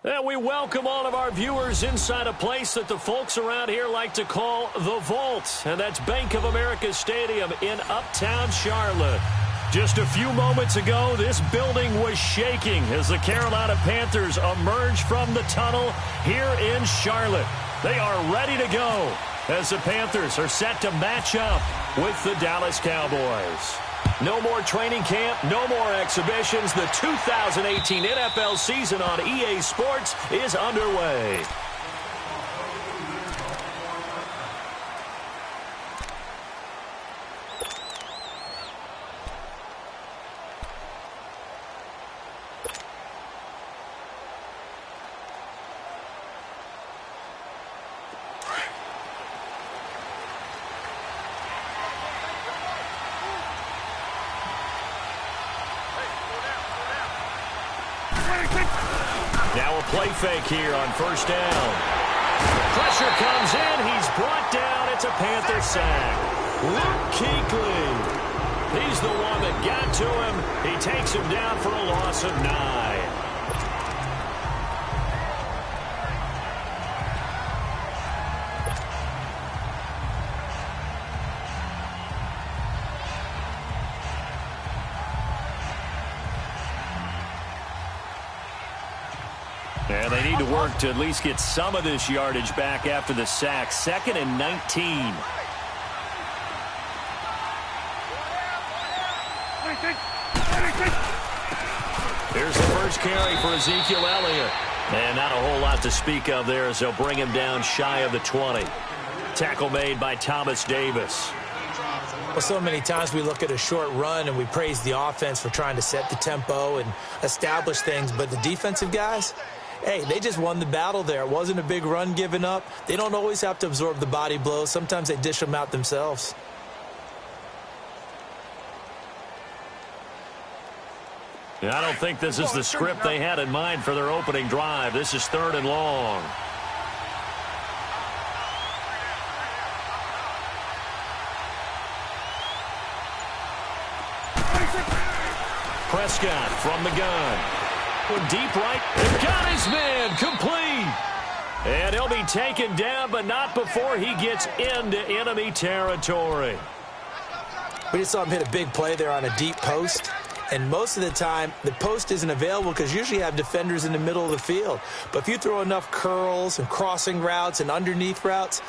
And we welcome all of our viewers inside a place that the folks around here like to call the Vault. And that's Bank of America Stadium in uptown Charlotte. Just a few moments ago, this building was shaking as the Carolina Panthers emerged from the tunnel here in Charlotte. They are ready to go as the Panthers are set to match up with the Dallas Cowboys. No more training camp, no more exhibitions. The 2018 NFL season on EA Sports is underway. Now a play fake here on first down. Pressure comes in. He's brought down. It's a Panther sack. Luke Kuechly. He's the one that got to him. He takes him down for a loss of 9. And they need to work to at least get some of this yardage back after the sack. 2nd and 19. Here's the first carry for Ezekiel Elliott. And not a whole lot to speak of there as they'll bring him down shy of the 20. Tackle made by Thomas Davis. Well, so many times we look at a short run and we praise the offense for trying to set the tempo and establish things. But the defensive guys, hey, they just won the battle there. It wasn't a big run given up. They don't always have to absorb the body blows. Sometimes they dish them out themselves. I don't think this is the script they had in mind for their opening drive. This is 3rd and long. Prescott from the gun. Deep right. They've got his man complete. And he'll be taken down, but not before he gets into enemy territory. We just saw him hit a big play there on a deep post. And most of the time, the post isn't available because usually you have defenders in the middle of the field. But if you throw enough curls and crossing routes and underneath routes,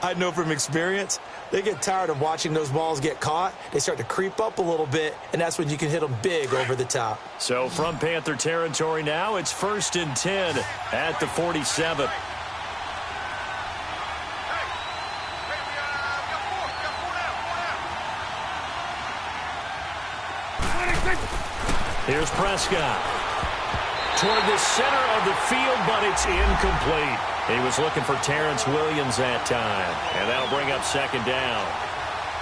I know from experience, they get tired of watching those balls get caught. They start to creep up a little bit, and that's when you can hit them big over the top. So from Panther territory now, it's 1st and 10 at the 47. Here's Prescott. Toward the center of the field, but it's incomplete. He was looking for Terrence Williams that time, and that'll bring up 2nd down.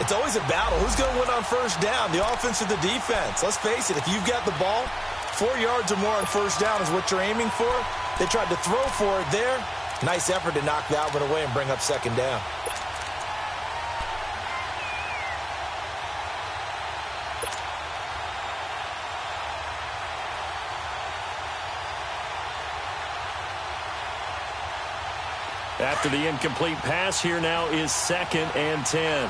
It's always a battle. Who's going to win on first down, the offense or the defense? Let's face it, if you've got the ball, 4 yards or more on first down is what you're aiming for. They tried to throw for it there. Nice effort to knock that one away and bring up 2nd down. After the incomplete pass, here now is 2nd and 10.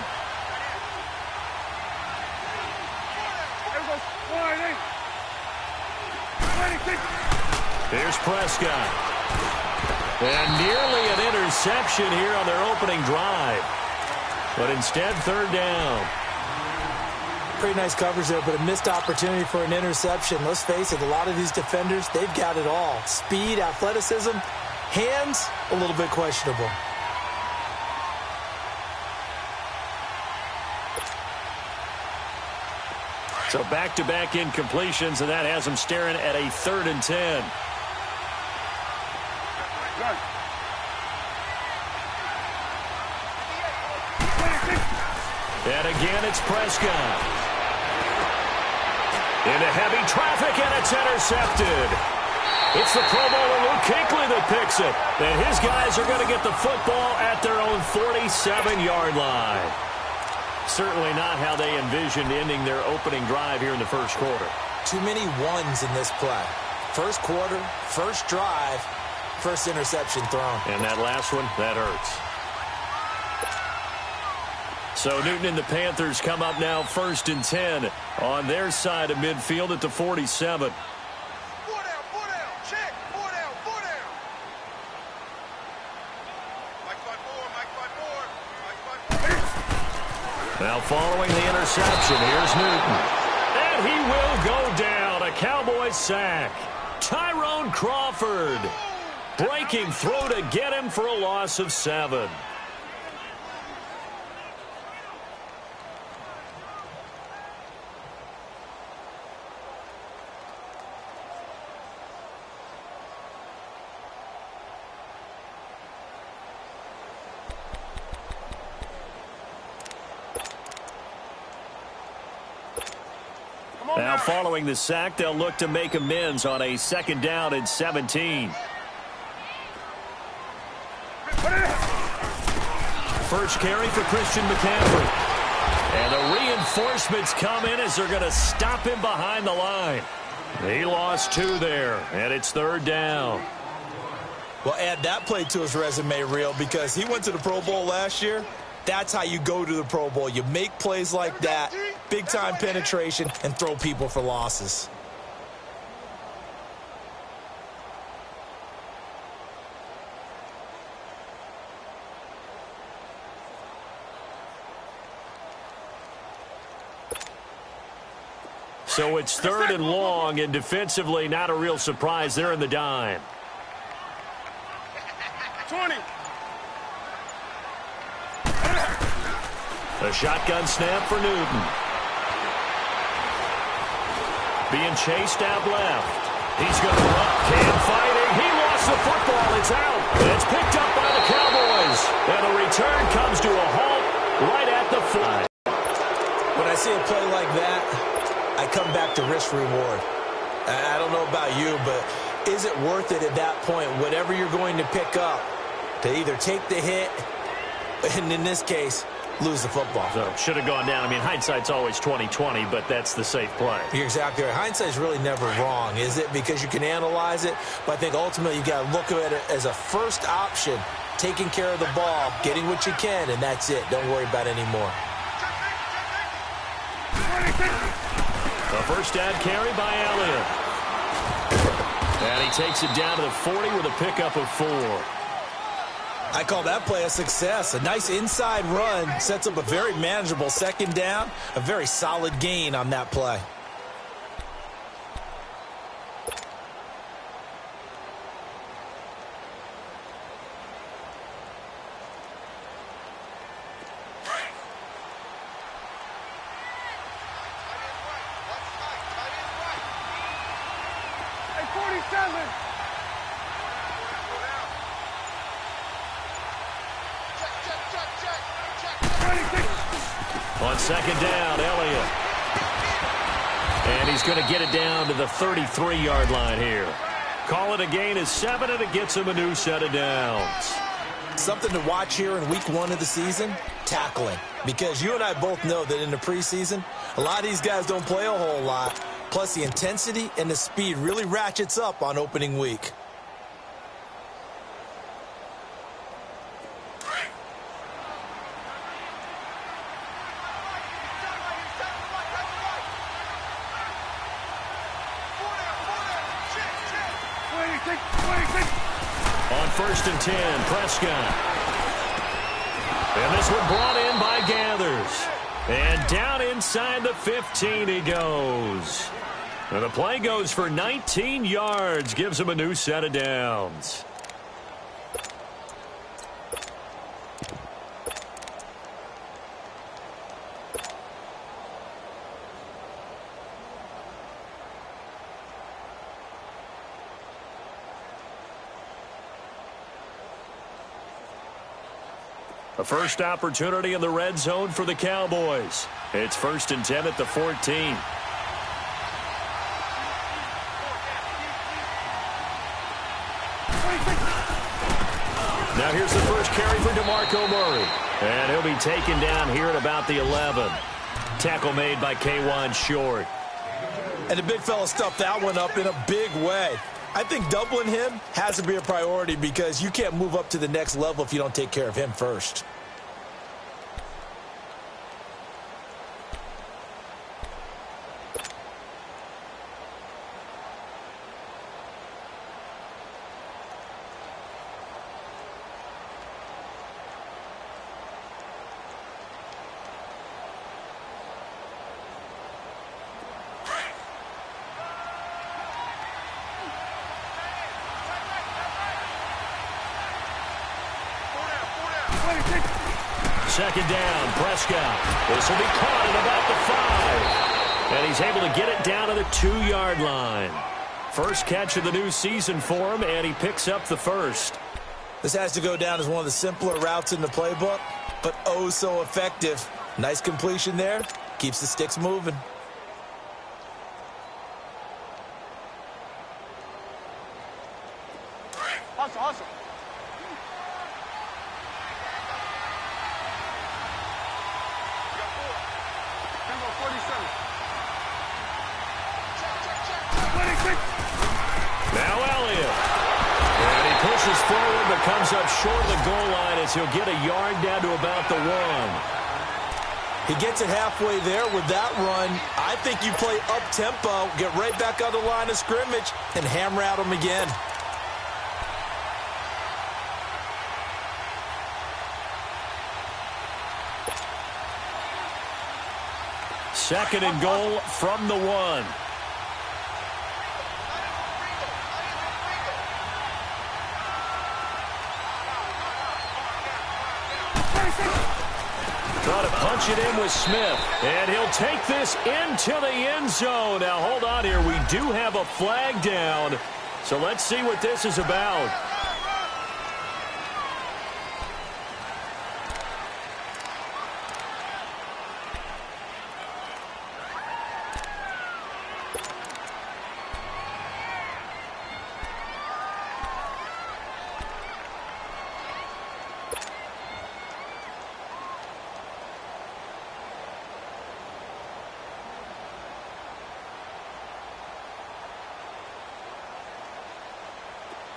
Here's Prescott. And nearly an interception here on their opening drive. But instead, 3rd down. Pretty nice coverage there, but a missed opportunity for an interception. Let's face it, a lot of these defenders, they've got it all. Speed, athleticism, hands, a little bit questionable. So back-to-back incompletions, and that has them staring at a 3rd and 10. And again, it's Prescott. Into heavy traffic, and it's intercepted. It's the Pro Bowler Luke Kuechly that picks it. And his guys are going to get the football at their own 47-yard line. Certainly not how they envisioned ending their opening drive here in the first quarter. Too many ones in this play. First quarter, first drive, first interception thrown. And that last one, that hurts. So Newton and the Panthers come up now 1st and 10 on their side of midfield at the 47. Now following the interception, here's Newton. And he will go down. A Cowboys sack. Tyrone Crawford breaking through to get him for a loss of 7. Now following the sack, they'll look to make amends on a 2nd down and 17. First carry for Christian McCaffrey. And the reinforcements come in as they're going to stop him behind the line. He lost 2 there, and it's 3rd down. Well, add that play to his resume reel because he went to the Pro Bowl last year. That's how you go to the Pro Bowl. You make plays like that, big-time penetration, and throw people for losses. So it's 3rd and long, and defensively not a real surprise. They're in the dime. 20. A shotgun snap for Newton. Being chased out left. He's going to run. Cam fighting. He lost the football. It's out. It's picked up by the Cowboys. And the return comes to a halt right at the 5. When I see a play like that, I come back to risk reward. I don't know about you, but is it worth it at that point, whatever you're going to pick up, to either take the hit, and in this case, lose the football? So should have gone down. I mean, hindsight's always 20/20, but that's the safe play. You're exactly right. Hindsight's really never wrong, is it? Because you can analyze it, but I think ultimately you got to look at it as a first option, taking care of the ball, getting what you can, and that's it. Don't worry about any more. The first down carry by Elliott. And he takes it down to the 40 with a pickup of 4. I call that play a success. A nice inside run sets up a very manageable 2nd down, a very solid gain on that play. Hey, 47. On 2nd down, Elliott. And he's going to get it down to the 33-yard line here. Call it a gain of 7, and it gets him a new set of downs. Something to watch here in week 1 of the season, tackling. Because you and I both know that in the preseason, a lot of these guys don't play a whole lot. Plus, the intensity and the speed really ratchets up on opening week. On 1st and 10, Prescott. And this one brought in by Gathers. And down inside the 15 he goes. And the play goes for 19 yards, gives him a new set of downs. A first opportunity in the red zone for the Cowboys. It's 1st and 10 at the 14. Now here's the first carry for DeMarco Murray. And he'll be taken down here at about the 11. Tackle made by K'Wan Short. And the big fella stuffed that one up in a big way. I think doubling him has to be a priority because you can't move up to the next level if you don't take care of him first. Second down, Prescott. This will be caught at about the 5. And he's able to get it down to the 2-yard line. First catch of the new season for him, and he picks up the first. This has to go down as one of the simpler routes in the playbook, but oh so effective. Nice completion there. Keeps the sticks moving. Awesome. Now Elliott. And he pushes forward but comes up short of the goal line as he'll get a yard down to about the 1. He gets it halfway there with that run. I think you play up-tempo, get right back on the line of scrimmage, and hammer out him again. Second and goal from the 1. Trying to punch it in with Smith. And he'll take this into the end zone. Now, hold on here. We do have a flag down. So let's see what this is about.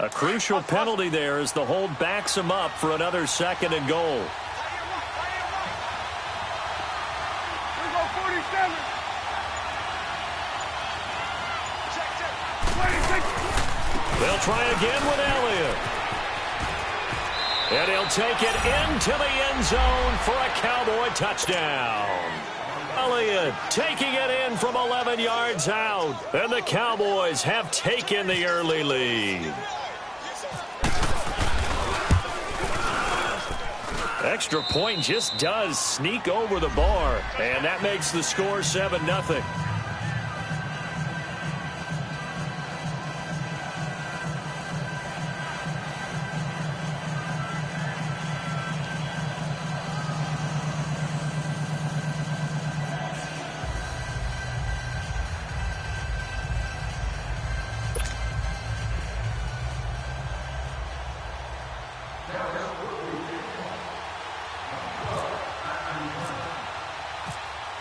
A crucial penalty there as the hold backs him up for another second and goal. They'll try again with Elliott. And he'll take it into the end zone for a Cowboy touchdown. Elliott taking it in from 11 yards out. And the Cowboys have taken the early lead. Extra point just does sneak over the bar, and that makes the score 7-0.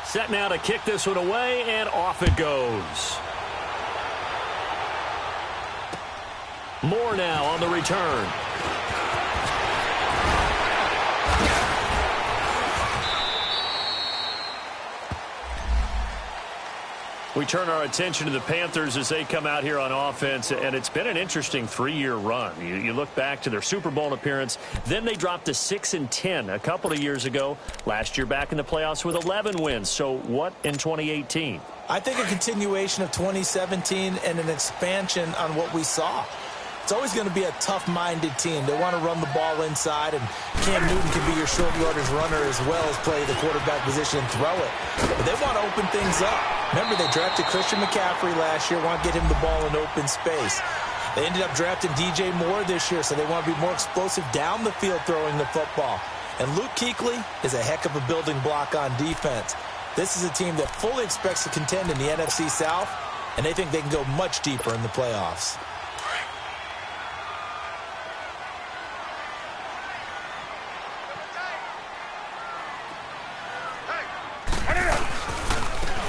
Set now to kick this one away, and off it goes. Moore now on the return. We turn our attention to the Panthers as they come out here on offense, and it's been an interesting 3-year run. You look back to their Super Bowl appearance, then they dropped to 6-10 a couple of years ago. Last year back in the playoffs with 11 wins. So what in 2018? I think a continuation of 2017 and an expansion on what we saw. It's always going to be a tough-minded team. They want to run the ball inside, and Cam Newton can be your short yardage runner as well as play the quarterback position and throw it. But they want to open things up. Remember, they drafted Christian McCaffrey last year, want to get him the ball in open space. They ended up drafting DJ Moore this year, so they want to be more explosive down the field throwing the football. And Luke Kuechly is a heck of a building block on defense. This is a team that fully expects to contend in the NFC South, and they think they can go much deeper in the playoffs.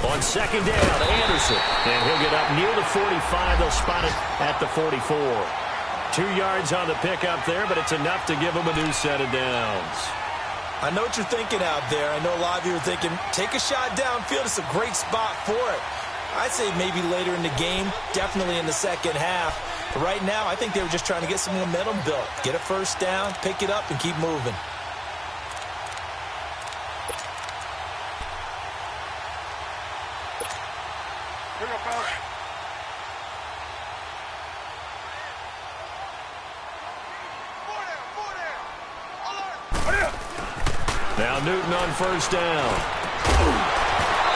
On second down, Anderson. And he'll get up near the 45. They'll spot it at the 44. 2 yards on the pickup there, but it's enough to give them a new set of downs. I know what you're thinking out there. I know a lot of you are thinking, take a shot downfield. It's a great spot for it. I'd say maybe later in the game, definitely in the second half. But right now, I think they were just trying to get some momentum built. Get a first down, pick it up, and keep moving. Here we go, fellas. Now Newton on first down.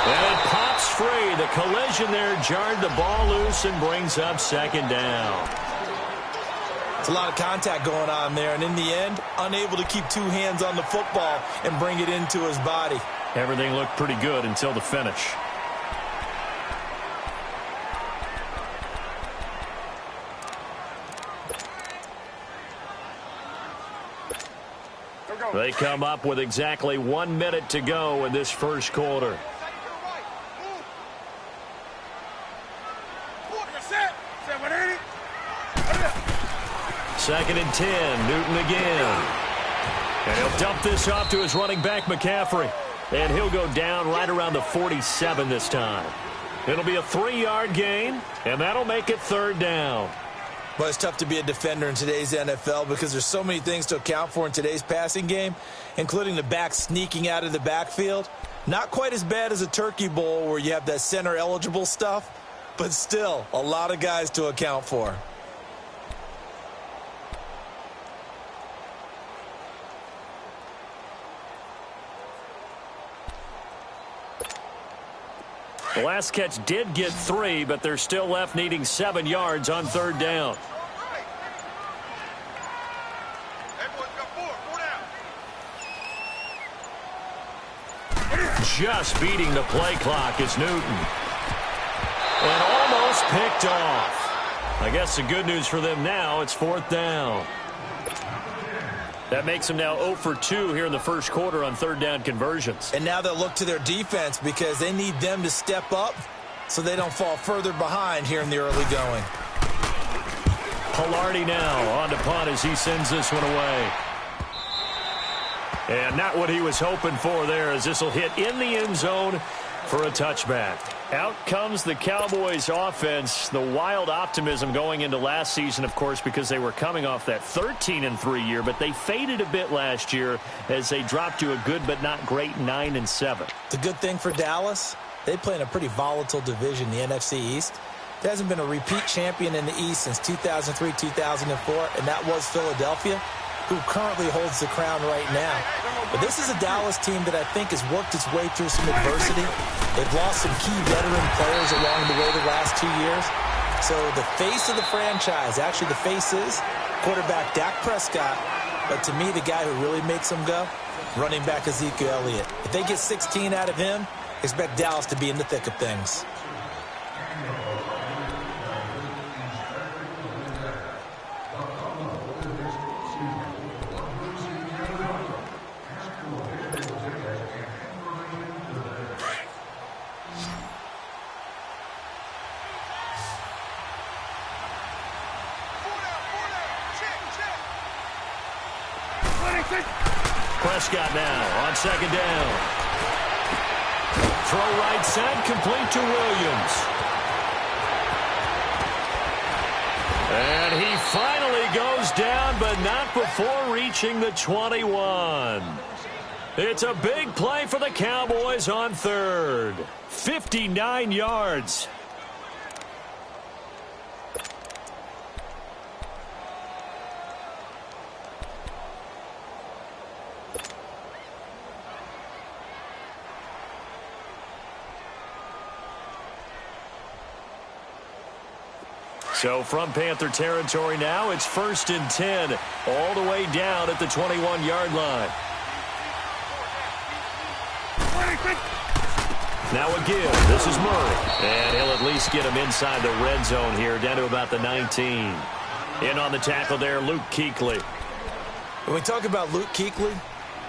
And it pops free. The collision there jarred the ball loose and brings up second down. It's a lot of contact going on there, and in the end, unable to keep two hands on the football and bring it into his body. Everything looked pretty good until the finish. They come up with exactly 1 minute to go in this first quarter. Second and 10, Newton again. And he'll dump this off to his running back, McCaffrey. And he'll go down right around the 47 this time. It'll be a 3-yard gain, and that'll make it third down. Well, it's tough to be a defender in today's NFL because there's so many things to account for in today's passing game, including the back sneaking out of the backfield. Not quite as bad as a turkey bowl where you have that center-eligible stuff, but still a lot of guys to account for. The last catch did get 3, but they're still left needing 7 yards on third down. Just beating the play clock is Newton. And almost picked off. I guess the good news for them now, it's fourth down. That makes them now 0 for 2 here in the first quarter on third down conversions. And now they'll look to their defense because they need them to step up so they don't fall further behind here in the early going. Pilardi now on to punt as he sends this one away. And not what he was hoping for there, as this will hit in the end zone for a touchback. Out comes the Cowboys offense. The wild optimism going into last season, of course, because they were coming off that 13-3 year, but they faded a bit last year as they dropped to a good but not great 9-7. The good thing for Dallas, they play in a pretty volatile division, the NFC East. There hasn't been a repeat champion in the East since 2003, 2004, and that was Philadelphia, who currently holds the crown right now. But this is a Dallas team that I think has worked its way through some adversity. They've lost some key veteran players along the way the last 2 years. So the face of the franchise, actually the face is quarterback Dak Prescott. But to me, the guy who really makes them go, running back Ezekiel Elliott. If they get 16 out of him, expect Dallas to be in the thick of things. Prescott now on second down. Throw right side, complete to Williams. And he finally goes down, but not before reaching the 21. It's a big play for the Cowboys on third. 59 yards. So from Panther territory now, it's 1st and 10, all the way down at the 21-yard line. Now again, this is Murray. And he'll at least get him inside the red zone here, down to about the 19. In on the tackle there, Luke Kuechly. When we talk about Luke Kuechly,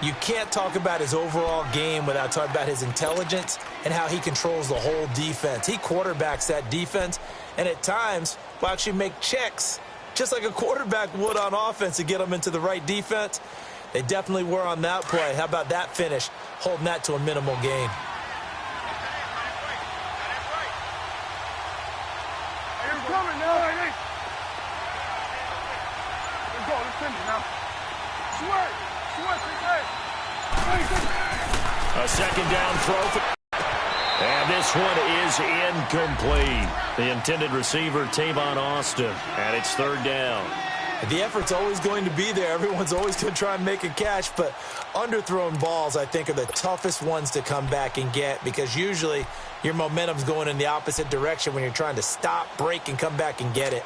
You can't talk about his overall game without talking about his intelligence and how he controls the whole defense. He quarterbacks that defense, and at times will actually make checks, just like a quarterback would on offense, to get them into the right defense. They definitely were on that play. How about that finish, holding that to a minimal gain? A second down throw. And this one is incomplete. The intended receiver, Tavon Austin, and it's third down. The effort's always going to be there. Everyone's always going to try and make a catch, but underthrown balls, I think, are the toughest ones to come back and get, because usually your momentum's going in the opposite direction when you're trying to stop, break, and come back and get it.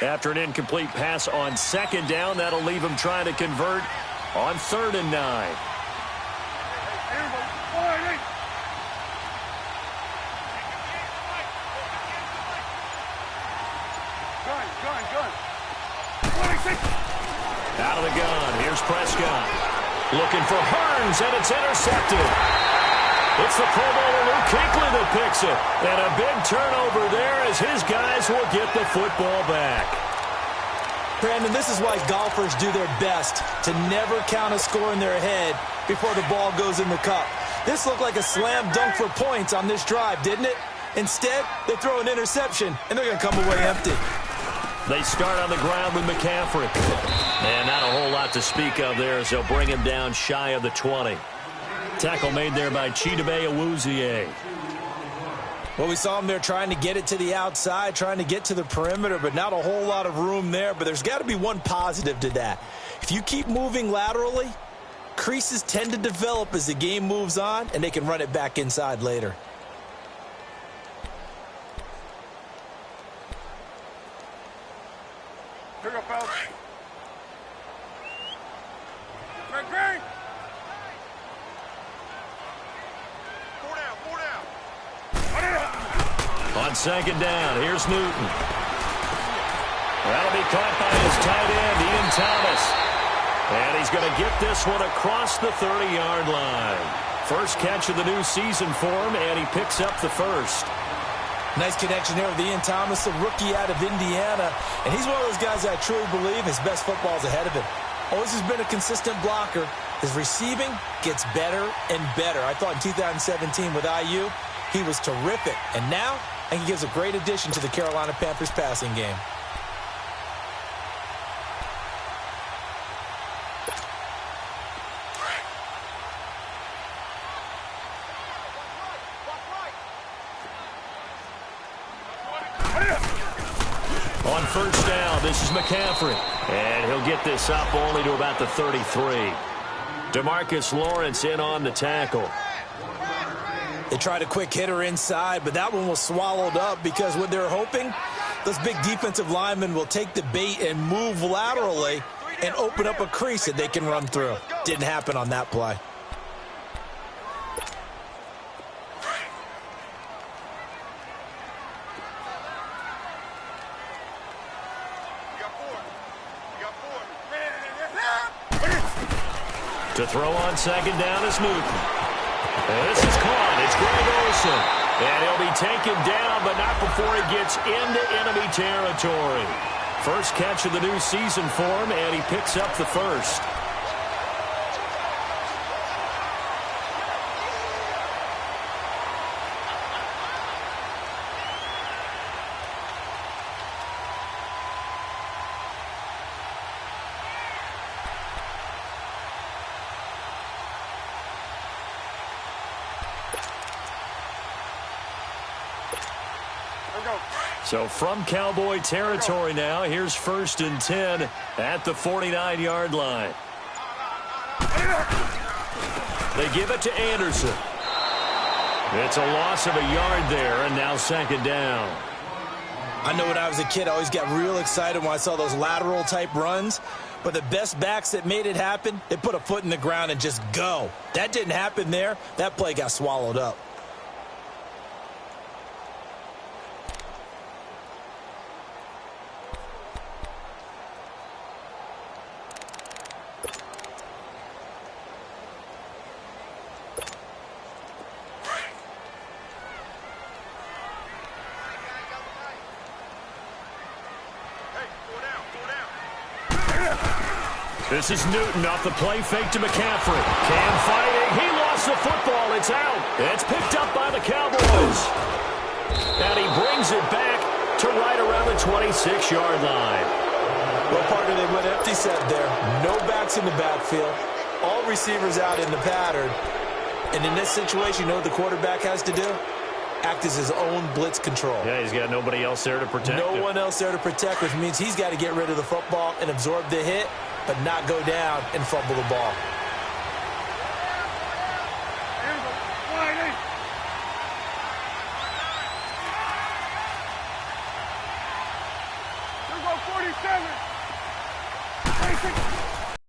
After an incomplete pass on second down, that'll leave him trying to convert on 3rd and 9. Out of the gun, here's Prescott. Looking for Hearns, and it's intercepted. It's the Pro Bowler Luke Kuechly that picks it. And a big turnover there as his guys will get the football back. Brandon, this is why golfers do their best to never count a score in their head before the ball goes in the cup. This looked like a slam dunk for points on this drive, didn't it? Instead, they throw an interception, and they're going to come away empty. They start on the ground with McCaffrey. And not a whole lot to speak of there as they'll bring him down shy of the 20. Tackle made there by Chidobe Awuzie. Well, we saw him there trying to get it to the outside, trying to get to the perimeter, but not a whole lot of room there. But there's got to be one positive to that. If you keep moving laterally, creases tend to develop as the game moves on, and they can run it back inside later. Here we go, fellas. Green. Four down. On second down, here's Newton. That'll be caught by his tight end, Ian Thomas. And he's going to get this one across the 30-yard line. First catch of the new season for him, and he picks up the first. Nice connection there with Ian Thomas, a rookie out of Indiana. And he's one of those guys that I truly believe his best football is ahead of him. Always has been a consistent blocker. His receiving gets better and better. I thought in 2017 with IU, he was terrific. And now, I think he gives a great addition to the Carolina Panthers passing game. On first down, this is McCaffrey. And he'll get this up only to about the 33. DeMarcus Lawrence in on the tackle. They tried a quick hitter inside, but that one was swallowed up because what they're hoping, those big defensive linemen will take the bait and move laterally and open up a crease that they can run through. Didn't happen on that play. To throw on second down is Newton. And this is caught. It's Greg Olsen. And he'll be taken down, but not before he gets into enemy territory. First catch of the new season for him, and he picks up the first. So from Cowboy territory now, here's 1st and 10 at the 49-yard line. They give it to Anderson. It's a loss of a yard there, and now second down. I know when I was a kid, I always got real excited when I saw those lateral-type runs. But the best backs that made it happen, they put a foot in the ground and just go. That didn't happen there. That play got swallowed up. This is Newton off the play fake to McCaffrey. Cam fighting. He lost the football. It's out. It's picked up by the Cowboys. And he brings it back to right around the 26-yard line. Well, partner, they went empty set there. No backs in the backfield. All receivers out in the pattern. And in this situation, you know what the quarterback has to do? Act as his own blitz control. Yeah, he's got nobody else there to protect him. No one else there to protect, which means he's got to get rid of the football and absorb the hit, but not go down and fumble the ball. Here go 47.